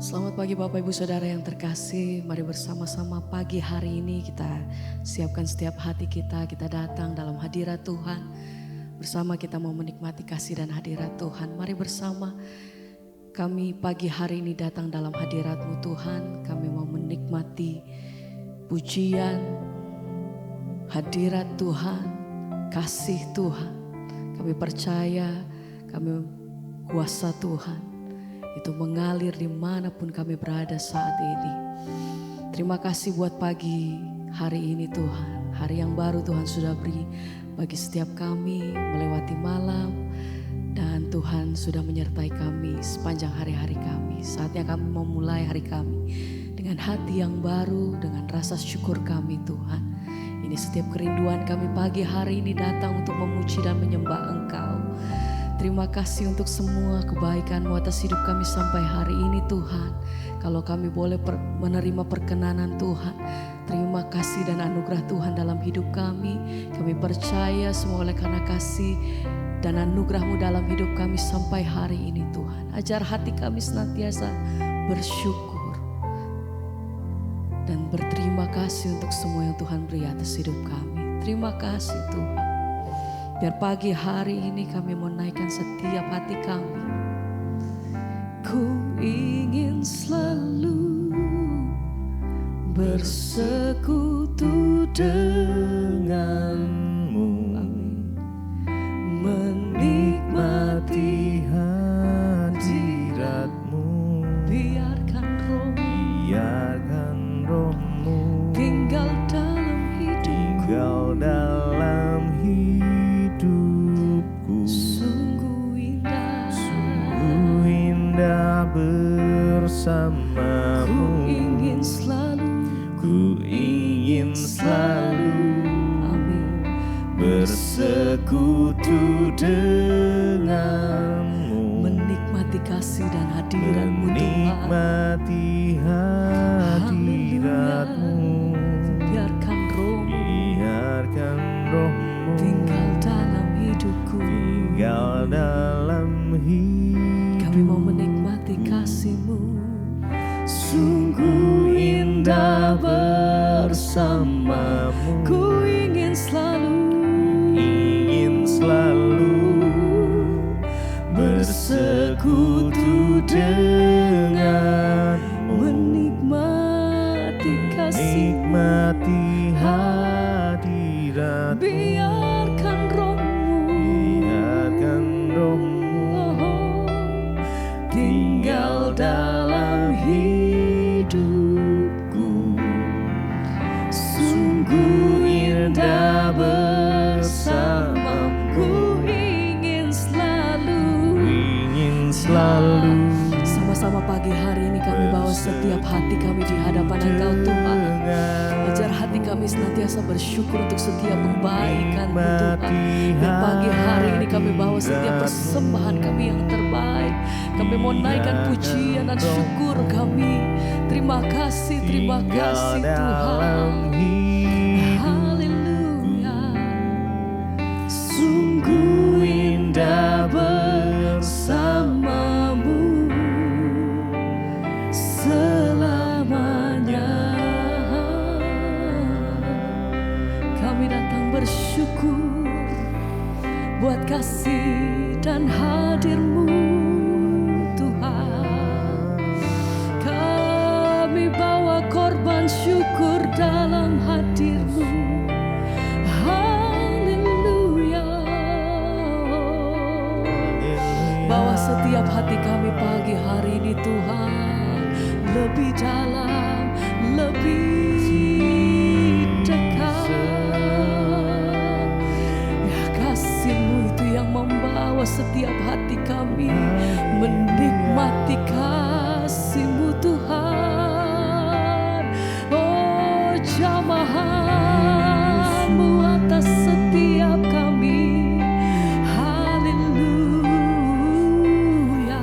Selamat pagi Bapak Ibu Saudara yang terkasih. Mari bersama-sama pagi hari ini kita siapkan setiap hati kita datang dalam hadirat Tuhan. Bersama kita mau menikmati kasih dan hadirat Tuhan. Mari bersama kami pagi hari ini datang dalam hadirat-Mu Tuhan. Kami mau menikmati pujian, hadirat Tuhan, kasih Tuhan. Kami percaya, kami kuasa Tuhan itu mengalir dimanapun kami berada saat ini. Terima kasih buat pagi hari ini Tuhan. Hari yang baru Tuhan sudah beri bagi setiap kami melewati malam. Dan Tuhan sudah menyertai kami sepanjang hari-hari kami. Saatnya kami memulai hari kami dengan hati yang baru, dengan rasa syukur kami Tuhan. Ini setiap kerinduan kami pagi hari ini datang untuk memuji dan menyembah Engkau. Terima kasih untuk semua kebaikan-Mu atas hidup kami sampai hari ini Tuhan. Kalau kami boleh menerima perkenanan Tuhan, terima kasih dan anugerah Tuhan dalam hidup kami. Kami percaya semua oleh karena kasih dan anugerah-Mu dalam hidup kami sampai hari ini Tuhan. Ajar hati kami senantiasa bersyukur dan berterima kasih untuk semua yang Tuhan beri atas hidup kami. Terima kasih Tuhan. Biar pagi hari ini kami mau naikkan setiap hati kami. Ku ingin selalu bersekutu denganmu, menikmati hadirat-Mu. Biarkan roh-Mu tinggal dalam hidupku. Sungguh indah bersamamu. Ku ingin selalu amin, bersekutu denganmu, menikmati kasih dan hadirat-Mu Tuhan. Menikmati hadirat-Mu. Biarkan roh-Mu tinggal dalam hidupku. Kami mau menikmati kasih-Mu. Sungguh indah bersamamu. Ku ingin selalu bersekutu denganmu, menikmati kasih, menikmati hadirat. Biarkan roh-Mu tinggal dalam hidupku. Sungguh indah bersamamu. Ku ingin selalu. Sama-sama pagi hari ini kami bawa setiap hati kami di hadapan Engkau Tuhan. Ajar hati kami senantiasa bersyukur untuk setiap kebaikan-Mu Tuhan. Dan pagi hari ini kami bawa setiap persembahan kami yang terbaik. Kami mau naikkan pujian dan syukur kami. Terima kasih Tuhan. Haleluya. Sungguh indah bersamamu selamanya. Kami datang bersyukur buat kasih dan hadir-Mu Tuhan. Kami bawa korban syukur dalam hadir-Mu. Haleluya. Bawa setiap hati kami pagi hari ini Tuhan, lebih dalam, lebih dekat. Ya, kasih-Mu itu yang membawa setiap hati kami menikmati kasih-Mu Tuhan. Oh, jamahan-Mu atas setiap kami. Haleluya.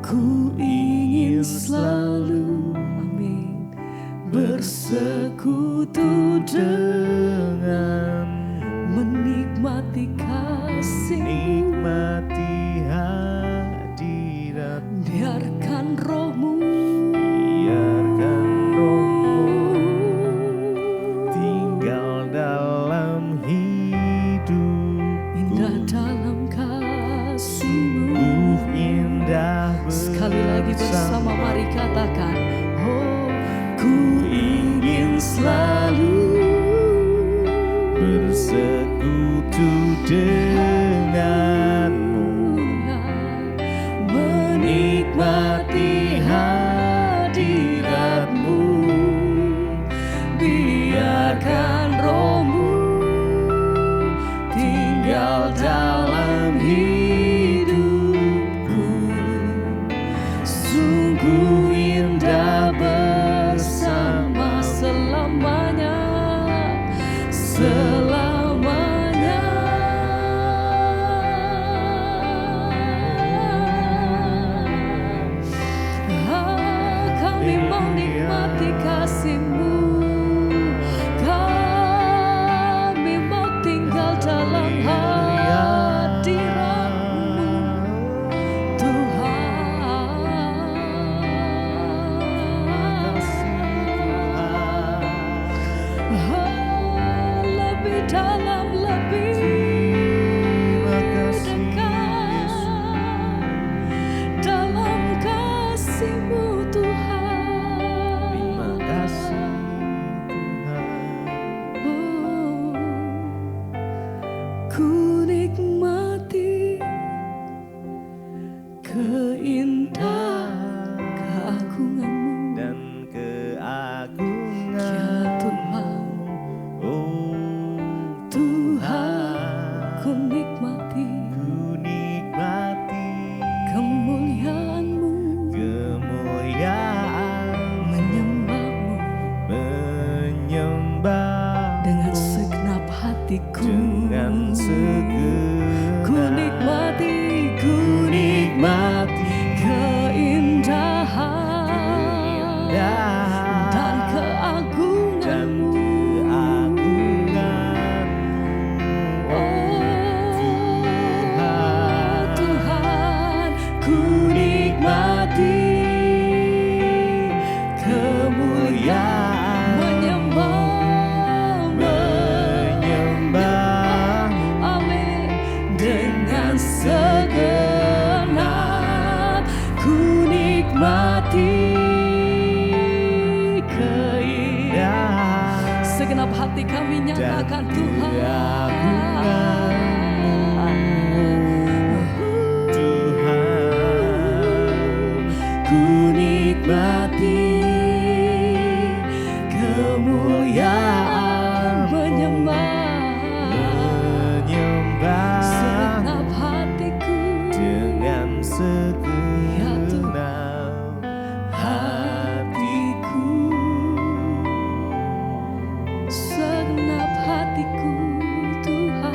Ku ingin selalu amin, bersekutu dengan menikmati kasih nikmati hadirat, biarkan rohmu, biarkan rohmu tinggal dalam hidupku. indah dalam kasih-Mu. Indah Sekali lagi bersama mari katakan, oh ku ingin selalu bersekutu denganmu, menikmati hadirat-Mu, biarkan rohmu tinggal dalam hidupku. Sungguh indah bersama selamanya, selamanya. Kami mau nikmati kasih-Mu, kami mau tinggal dalam hadirat-Mu, Tuhan. Lebih dalam, lebih dekat dalam kasih-Mu, Tuhan. Terima kasih Tuhan. Oh, ku nikmati keindahan keagungan-Mu, Dan keagungan ya Tuhan. oh Tuhan, ku nikmati ku nikmati kemuliaan-Mu, kemuliaan, menyembah-Mu menyembah dengan segenap hatiku. dengan segenap Ku nikmati keindahan dan keagungan-Mu. Oh Tuhan, ku nikmati kemuliaan, menyembah, amin, dengan segenap ku nikmati keindahan. Segenap hati kami nyatakan Tuhan. Ku nikmati kemuliaan, menyembah segenap hatiku, dengan segenap hatiku, segenap hatiku, Tuhan.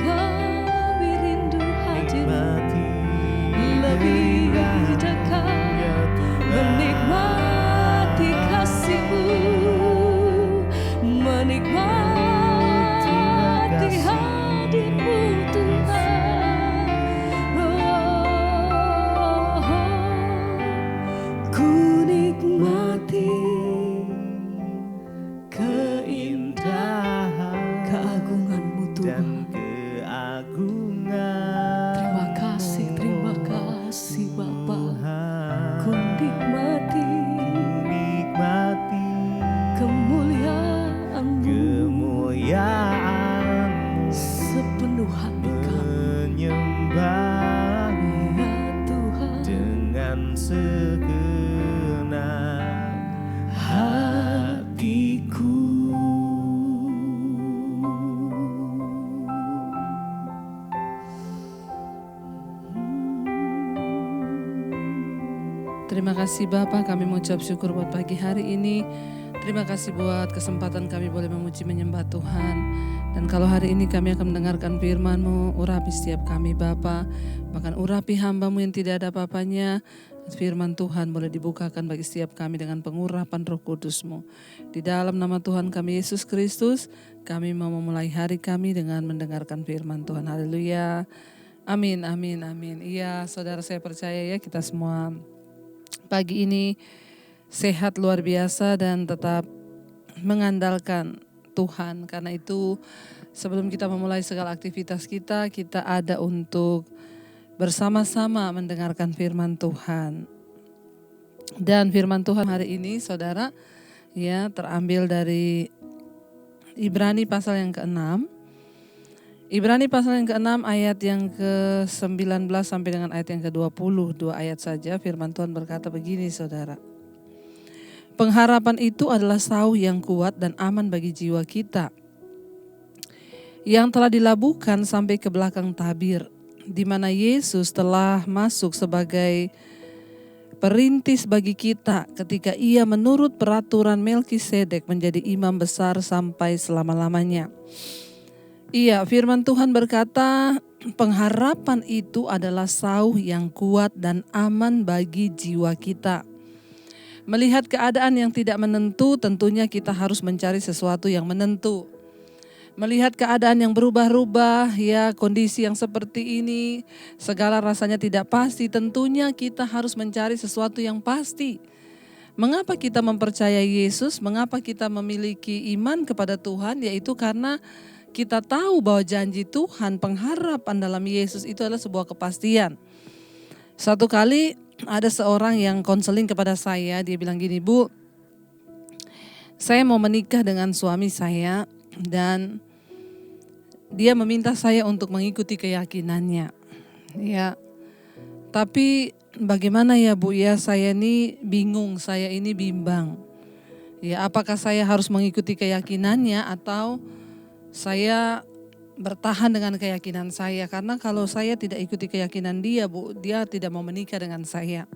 Kami rindu hadir-Mu lebih dekat, menikmati kasih-Mu, menikmati hadir-Mu, Tuhan. Oh, ku nikmati keindahan keagungan-Mu, dan Tuhan. keagungan. Terima kasih Bapa. Ku nikmati kemuliaan-Mu, sepenuh hati kami, menyembah ya Tuhan. dengan segenap Hatiku. Terima kasih Bapa, kami mengucap syukur buat pagi hari ini. Terima kasih buat kesempatan kami boleh memuji menyembah Tuhan. Dan kalau hari ini kami akan mendengarkan firman-Mu, urapi setiap kami Bapa, bahkan urapi hamba-Mu yang tidak ada apa-apanya. Firman Tuhan boleh dibukakan bagi setiap kami dengan pengurapan Roh Kudus-Mu. Di dalam nama Tuhan kami Yesus Kristus, kami mau memulai hari kami dengan mendengarkan firman Tuhan. Haleluya. Amin, amin, amin. Iya, saudara, saya percaya ya kita semua pagi ini sehat luar biasa dan tetap mengandalkan Tuhan. Karena itu sebelum kita memulai segala aktivitas kita ada untuk bersama-sama mendengarkan firman Tuhan. Dan firman Tuhan hari ini saudara ya terambil dari Ibrani pasal yang ke-6. Ibrani pasal yang ke-6 ayat yang ke-19 sampai dengan ayat yang ke-20, 2 ayat saja. Firman Tuhan berkata begini saudara. Pengharapan itu adalah sauh yang kuat dan aman bagi jiwa kita, yang telah dilabuhkan sampai ke belakang tabir, di mana Yesus telah masuk sebagai perintis bagi kita ketika ia menurut peraturan Melkisedek menjadi imam besar sampai selama-lamanya. Iya, firman Tuhan berkata, pengharapan itu adalah sauh yang kuat dan aman bagi jiwa kita. Melihat keadaan yang tidak menentu, tentunya kita harus mencari sesuatu yang menentu. Melihat keadaan yang berubah-ubah, ya kondisi yang seperti ini, segala rasanya tidak pasti, tentunya kita harus mencari sesuatu yang pasti. Mengapa kita mempercayai Yesus? Mengapa kita memiliki iman kepada Tuhan? Yaitu karena kita tahu bahwa janji Tuhan, pengharapan dalam Yesus itu adalah sebuah kepastian. Satu kali ada seorang yang konseling kepada saya, dia bilang gini, Bu, saya mau menikah dengan suami saya dan dia meminta saya untuk mengikuti keyakinannya. Ya. Tapi bagaimana ya Bu ya, saya ini bingung, saya ini bimbang. Ya, apakah saya harus mengikuti keyakinannya atau saya bertahan dengan keyakinan saya? Karena kalau saya tidak ikuti keyakinan dia Bu, dia tidak mau menikah dengan saya.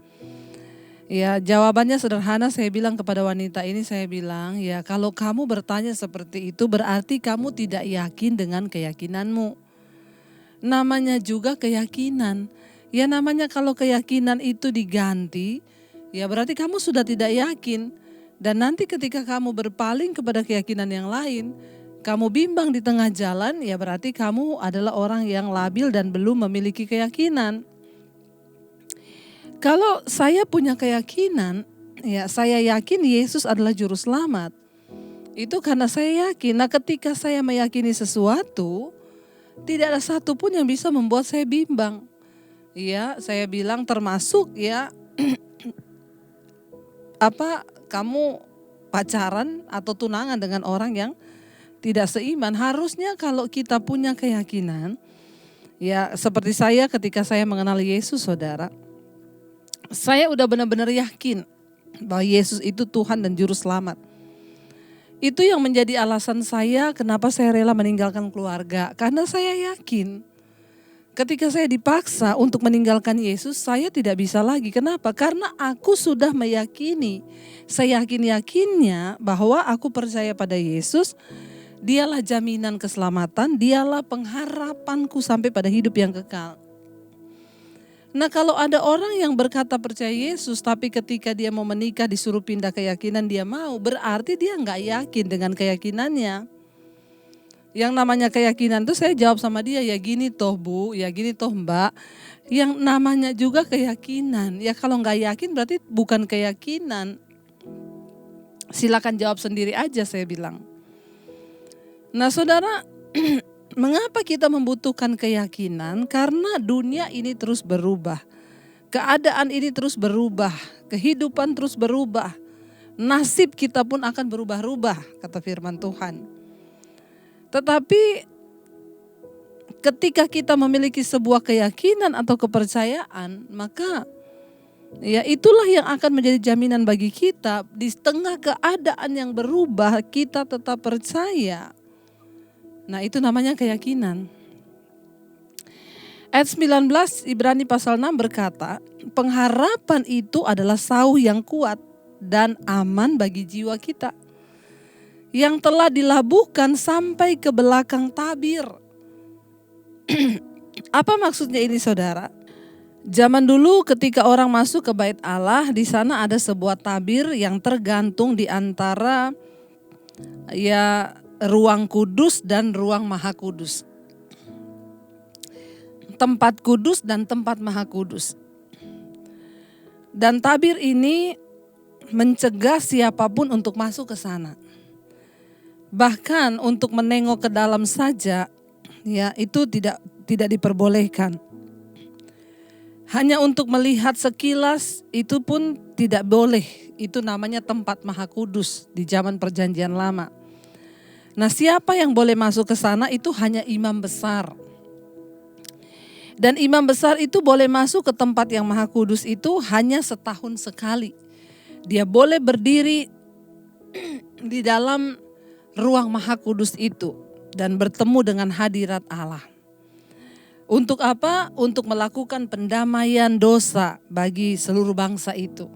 Ya, jawabannya sederhana, saya bilang kepada wanita ini, saya bilang, ya kalau kamu bertanya seperti itu berarti kamu tidak yakin dengan keyakinanmu. Namanya juga keyakinan. Ya namanya kalau keyakinan itu diganti, ya berarti kamu sudah tidak yakin. Dan nanti ketika kamu berpaling kepada keyakinan yang lain, kamu bimbang di tengah jalan, ya berarti kamu adalah orang yang labil dan belum memiliki keyakinan. Kalau saya punya keyakinan, ya saya yakin Yesus adalah juru selamat. Itu karena saya yakin. Nah, ketika saya meyakini sesuatu, tidak ada satupun yang bisa membuat saya bimbang. Ya, saya bilang termasuk ya kamu pacaran atau tunangan dengan orang yang tidak seiman. Harusnya kalau kita punya keyakinan, ya seperti saya ketika saya mengenal Yesus saudara, saya udah benar-benar yakin bahwa Yesus itu Tuhan dan Juru Selamat. Itu yang menjadi alasan saya kenapa saya rela meninggalkan keluarga. Karena saya yakin ketika saya dipaksa untuk meninggalkan Yesus, saya tidak bisa lagi. Kenapa? Karena aku sudah meyakini. Saya yakin-yakinnya bahwa aku percaya pada Yesus. Dialah jaminan keselamatan, dialah pengharapanku sampai pada hidup yang kekal. Nah kalau ada orang yang berkata percaya Yesus tapi ketika dia mau menikah disuruh pindah keyakinan dia mau, berarti dia nggak yakin dengan keyakinannya. Yang namanya keyakinan tuh saya jawab sama dia, ya gini toh Bu, ya gini toh Mbak. Yang namanya juga keyakinan, ya kalau nggak yakin berarti bukan keyakinan. Silakan jawab sendiri aja saya bilang. Nah saudara, mengapa kita membutuhkan keyakinan? Karena dunia ini terus berubah. Keadaan ini terus berubah. Kehidupan terus berubah. Nasib kita pun akan berubah-ubah, kata firman Tuhan. Tetapi ketika kita memiliki sebuah keyakinan atau kepercayaan, maka ya itulah yang akan menjadi jaminan bagi kita. Di tengah keadaan yang berubah, kita tetap percaya. Nah itu namanya keyakinan. Ayat 19 Ibrani pasal 6 berkata, pengharapan itu adalah sauh yang kuat dan aman bagi jiwa kita. yang telah dilabuhkan sampai ke belakang tabir. Apa maksudnya ini saudara? Zaman dulu ketika orang masuk ke bait Allah, di sana ada sebuah tabir yang tergantung di antara ruang kudus dan ruang maha kudus. Tempat kudus dan tempat maha kudus. Dan tabir ini mencegah siapapun untuk masuk ke sana. Bahkan untuk menengok ke dalam saja, itu tidak diperbolehkan. Hanya untuk melihat sekilas itu pun tidak boleh. Itu namanya tempat maha kudus di zaman perjanjian lama. Nah, siapa yang boleh masuk ke sana itu hanya imam besar. Dan imam besar itu boleh masuk ke tempat yang maha kudus itu hanya setahun sekali. Dia boleh berdiri di dalam ruang maha kudus itu dan bertemu dengan hadirat Allah. Untuk apa? Untuk melakukan pendamaian dosa bagi seluruh bangsa itu.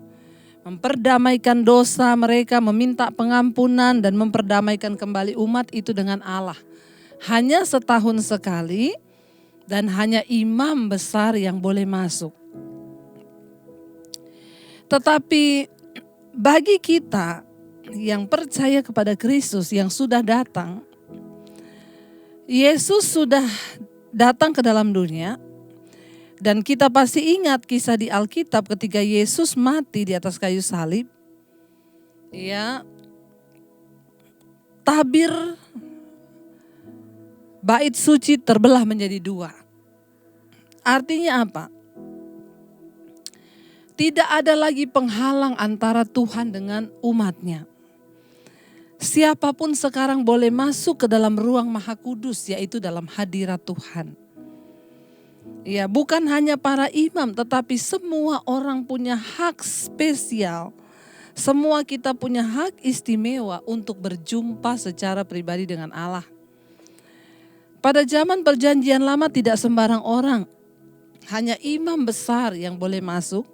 Memperdamaikan dosa mereka, meminta pengampunan dan memperdamaikan kembali umat itu dengan Allah. Hanya setahun sekali. Dan hanya imam besar yang boleh masuk. Tetapi bagi kita yang percaya kepada Kristus yang sudah datang, Yesus sudah datang ke dalam dunia. Dan kita pasti ingat kisah di Alkitab ketika Yesus mati di atas kayu salib. Tabir bait suci terbelah menjadi dua. Artinya apa? Tidak ada lagi penghalang antara Tuhan dengan umatnya. Siapapun sekarang boleh masuk ke dalam ruang maha kudus, yaitu dalam hadirat Tuhan. Bukan hanya para imam, tetapi semua orang punya hak spesial. Semua kita punya hak istimewa untuk berjumpa secara pribadi dengan Allah. Pada zaman perjanjian lama tidak sembarang orang, hanya imam besar yang boleh masuk.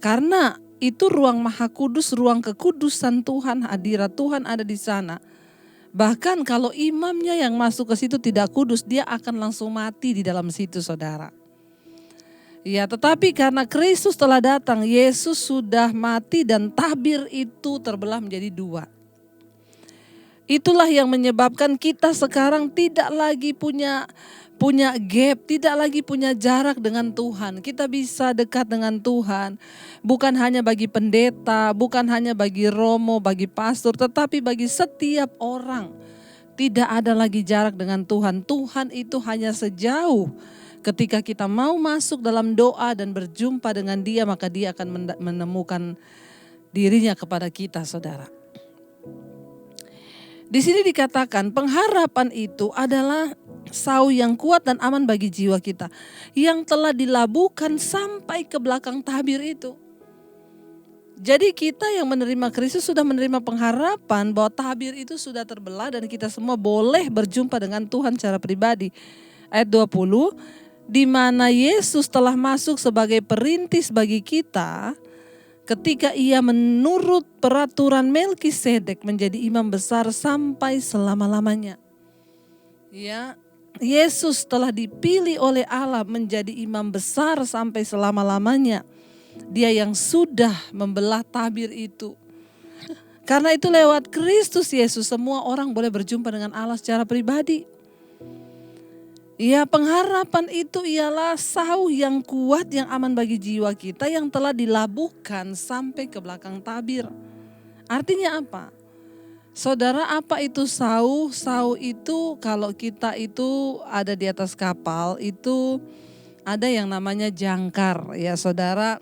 Karena itu ruang maha kudus, ruang kekudusan Tuhan, hadirat Tuhan ada di sana. Bahkan kalau imamnya yang masuk ke situ tidak kudus, dia akan langsung mati di dalam situ, saudara. Tetapi karena Kristus telah datang, Yesus sudah mati dan tabir itu terbelah menjadi dua. Itulah yang menyebabkan kita sekarang tidak lagi punya gap, tidak lagi punya jarak dengan Tuhan. Kita bisa dekat dengan Tuhan. Bukan hanya bagi pendeta, bukan hanya bagi romo, bagi pastor, tetapi bagi setiap orang. Tidak ada lagi jarak dengan Tuhan. Tuhan itu hanya sejauh ketika kita mau masuk dalam doa dan berjumpa dengan Dia, maka Dia akan menemukan dirinya kepada kita, saudara. Di sini dikatakan pengharapan itu adalah sau yang kuat dan aman bagi jiwa kita. Yang telah dilabuhkan sampai ke belakang tabir itu. Jadi kita yang menerima Kristus sudah menerima pengharapan bahwa tabir itu sudah terbelah dan kita semua boleh berjumpa dengan Tuhan secara pribadi. Ayat 20, di mana Yesus telah masuk sebagai perintis bagi kita. Ketika ia menurut peraturan Melkisedek menjadi imam besar sampai selama-lamanya. Yesus telah dipilih oleh Allah menjadi imam besar sampai selama-lamanya. Dia yang sudah membelah tabir itu. Karena itu lewat Kristus Yesus semua orang boleh berjumpa dengan Allah secara pribadi. Pengharapan itu ialah sau yang kuat yang aman bagi jiwa kita yang telah dilabuhkan sampai ke belakang tabir. Artinya apa? Saudara, apa itu sau? Sau itu kalau kita itu ada di atas kapal itu ada yang namanya jangkar. Saudara,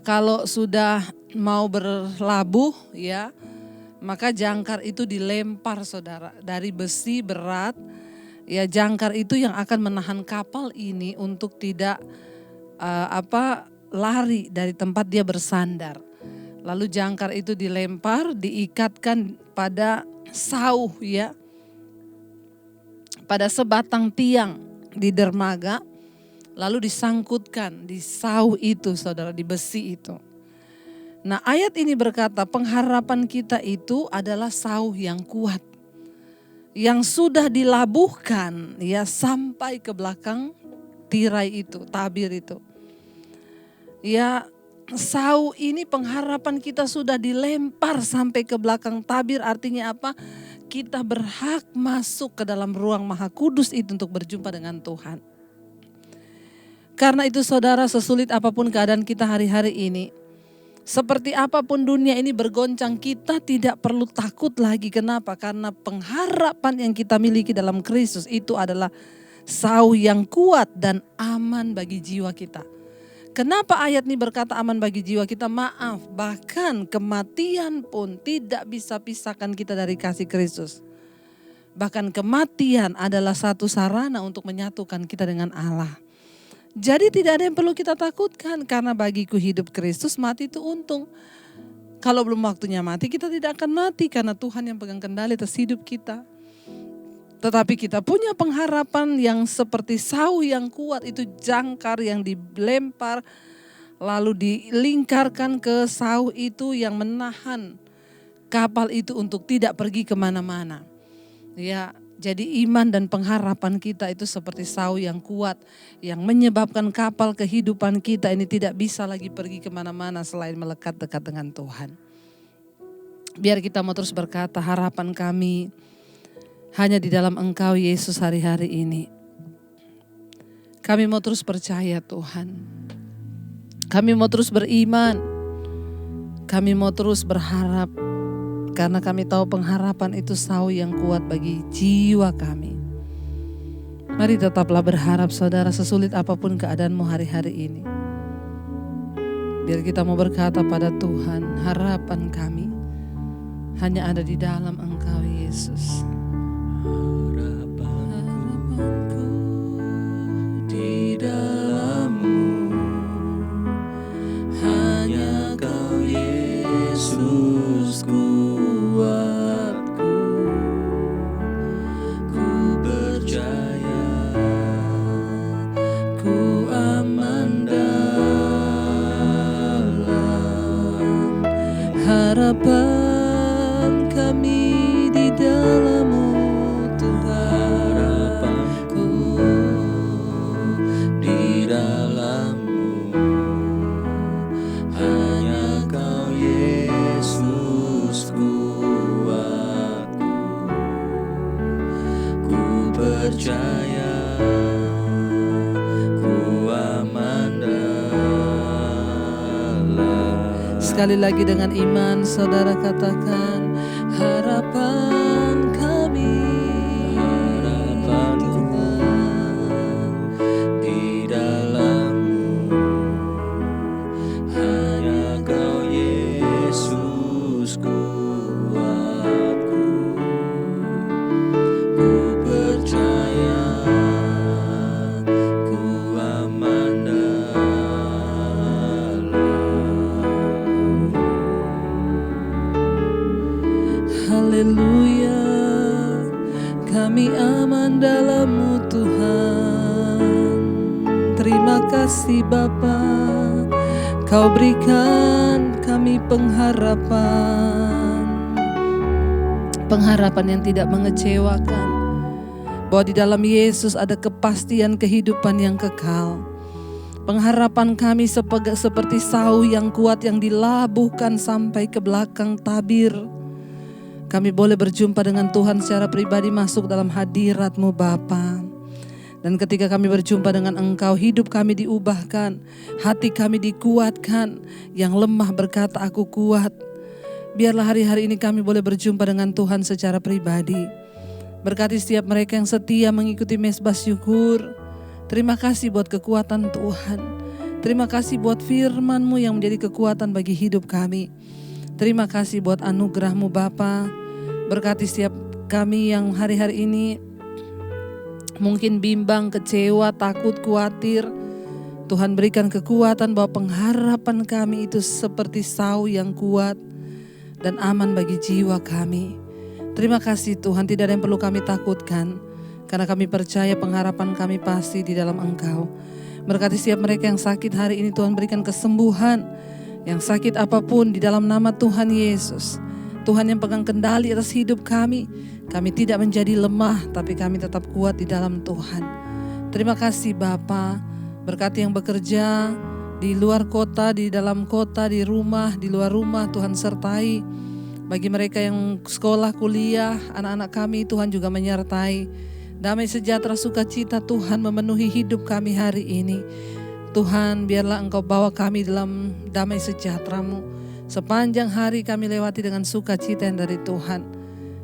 kalau sudah mau berlabuh maka jangkar itu dilempar, saudara, dari besi berat. Jangkar itu yang akan menahan kapal ini untuk tidak lari dari tempat dia bersandar. Lalu jangkar itu dilempar, diikatkan pada sau pada sebatang tiang di dermaga, lalu disangkutkan di sau itu, saudara, di besi itu. Nah, ayat ini berkata pengharapan kita itu adalah sauh yang kuat, yang sudah dilabuhkan ya sampai ke belakang tirai itu, tabir itu. Ya, sauh ini pengharapan kita sudah dilempar sampai ke belakang tabir, artinya apa? Kita berhak masuk ke dalam ruang Maha Kudus itu untuk berjumpa dengan Tuhan. Karena itu saudara, sesulit apapun keadaan kita hari-hari ini, seperti apapun dunia ini bergoncang, kita tidak perlu takut lagi. Kenapa? Karena pengharapan yang kita miliki dalam Kristus itu adalah sauh yang kuat dan aman bagi jiwa kita. Kenapa ayat ini berkata aman bagi jiwa kita? Maaf, bahkan kematian pun tidak bisa pisahkan kita dari kasih Kristus. Bahkan kematian adalah satu sarana untuk menyatukan kita dengan Allah. Jadi tidak ada yang perlu kita takutkan, karena bagiku hidup Kristus, mati itu untung. Kalau belum waktunya mati, kita tidak akan mati karena Tuhan yang pegang kendali atas hidup kita. Tetapi kita punya pengharapan yang seperti sauh yang kuat, itu jangkar yang dilempar lalu dilingkarkan ke sauh itu yang menahan kapal itu untuk tidak pergi kemana-mana. Ya, jadi iman dan pengharapan kita itu seperti sauh yang kuat yang menyebabkan kapal kehidupan kita ini tidak bisa lagi pergi kemana-mana selain melekat dekat dengan Tuhan. Biar kita mau terus berkata, harapan kami hanya di dalam Engkau Yesus hari-hari ini. Kami mau terus percaya Tuhan. Kami mau terus beriman. Kami mau terus berharap. Karena kami tahu pengharapan itu sauh yang kuat bagi jiwa kami. Mari tetaplah berharap saudara, sesulit apapun keadaanmu hari-hari ini. Biar kita mau berkata pada Tuhan, harapan kami hanya ada di dalam Engkau Yesus. Harapanku di dalam-Mu, hanya Kau Yesus kuatku. Ku percaya, ku aman dalam harapan kami di dalam-Mu Tuhan. Harapanku di dalam-Mu, hanya Kau Yesus kuatku. Ku percaya, ku aman dalam. Sekali lagi dengan iman saudara katakan, harapan kami, harapan Tuhan di dalam-Mu, hanya Kau Yesus kuatku. Ku percaya, ku aman dalam. Haleluya, kami aman dalam-Mu Tuhan. Terima kasih Bapa, Kau berikan kami pengharapan. Pengharapan yang tidak mengecewakan. Bahwa di dalam Yesus ada kepastian kehidupan yang kekal. Pengharapan kami seperti sauh yang kuat yang dilabuhkan sampai ke belakang tabir. Kami boleh berjumpa dengan Tuhan secara pribadi, masuk dalam hadirat-Mu Bapa. Dan ketika kami berjumpa dengan Engkau, hidup kami diubahkan, hati kami dikuatkan. Yang lemah berkata, aku kuat. Biarlah hari-hari ini kami boleh berjumpa dengan Tuhan secara pribadi. Berkati setiap mereka yang setia mengikuti Mezbah Syukur. Terima kasih buat kekuatan Tuhan. Terima kasih buat firman-Mu yang menjadi kekuatan bagi hidup kami. Terima kasih buat anugerah-Mu Bapa. Berkati setiap kami yang hari-hari ini mungkin bimbang, kecewa, takut, khawatir. Tuhan berikan kekuatan bahwa pengharapan kami itu seperti sauh yang kuat dan aman bagi jiwa kami. Terima kasih Tuhan, tidak ada yang perlu kami takutkan. Karena kami percaya pengharapan kami pasti di dalam Engkau. Berkati setiap mereka yang sakit hari ini, Tuhan berikan kesembuhan. Yang sakit apapun di dalam nama Tuhan Yesus. Tuhan yang pegang kendali atas hidup kami. Kami tidak menjadi lemah, tapi kami tetap kuat di dalam Tuhan. Terima kasih Bapa. Berkati yang bekerja di luar kota, di dalam kota, di rumah, di luar rumah, Tuhan sertai. Bagi mereka yang sekolah, kuliah, anak-anak kami Tuhan juga menyertai. Damai sejahtera sukacita Tuhan memenuhi hidup kami hari ini. Tuhan, biarlah Engkau bawa kami dalam damai sejahtera-Mu. Sepanjang hari kami lewati dengan sukacita yang dari Tuhan.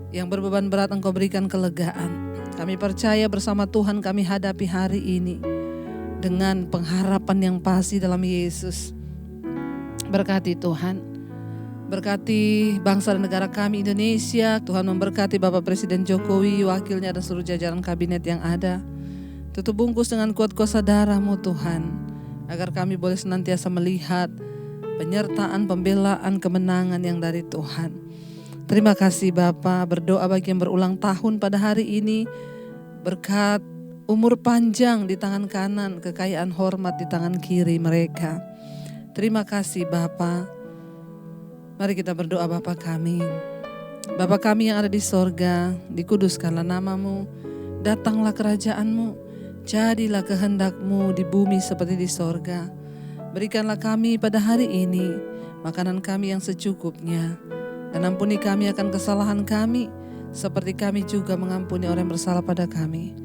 Yang berbeban berat Engkau berikan kelegaan. Kami percaya bersama Tuhan kami hadapi hari ini dengan pengharapan yang pasti dalam Yesus. Berkati Tuhan. Berkati bangsa dan negara kami Indonesia. Tuhan memberkati Bapak Presiden Jokowi, wakilnya dan seluruh jajaran kabinet yang ada. Tutup bungkus dengan kuat kuasa darah-Mu Tuhan, agar kami boleh senantiasa melihat penyertaan, pembelaan, kemenangan yang dari Tuhan. Terima kasih Bapa. Berdoa bagi yang berulang tahun pada hari ini, berkat umur panjang di tangan kanan, kekayaan hormat di tangan kiri mereka. Terima kasih Bapa. Mari kita berdoa. Bapa kami. Bapa kami yang ada di sorga, dikuduskanlah nama-Mu, datanglah kerajaan-Mu, jadilah kehendak-Mu di bumi seperti di sorga. Berikanlah kami pada hari ini makanan kami yang secukupnya, dan ampuni kami akan kesalahan kami, seperti kami juga mengampuni orang yang bersalah pada kami.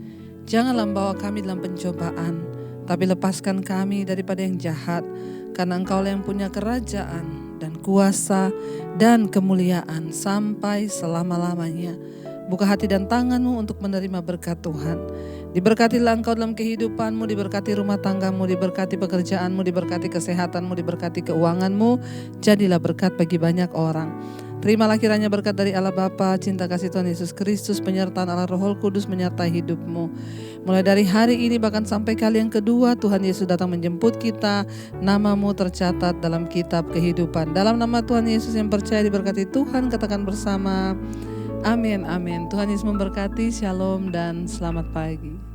Janganlah membawa kami dalam pencobaan, tapi lepaskan kami daripada yang jahat, karena Engkau-lah yang punya kerajaan dan kuasa dan kemuliaan sampai selama-lamanya. Buka hati dan tangan-Mu untuk menerima berkat Tuhan. Diberkatilah Engkau dalam kehidupan-Mu, diberkati rumah tangga-Mu, diberkati pekerjaan-Mu, diberkati kesehatan-Mu, diberkati keuangan-Mu. Jadilah berkat bagi banyak orang. Terimalah kiranya berkat dari Allah Bapa, cinta kasih Tuhan Yesus Kristus, penyertaan Allah Roh Kudus menyertai hidupmu. Mulai dari hari ini bahkan sampai kali yang kedua Tuhan Yesus datang menjemput kita, nama-Mu tercatat dalam kitab kehidupan. Dalam nama Tuhan Yesus yang percaya diberkati Tuhan, katakan bersama, amin, amin. Tuhan Yesus memberkati, shalom dan selamat pagi.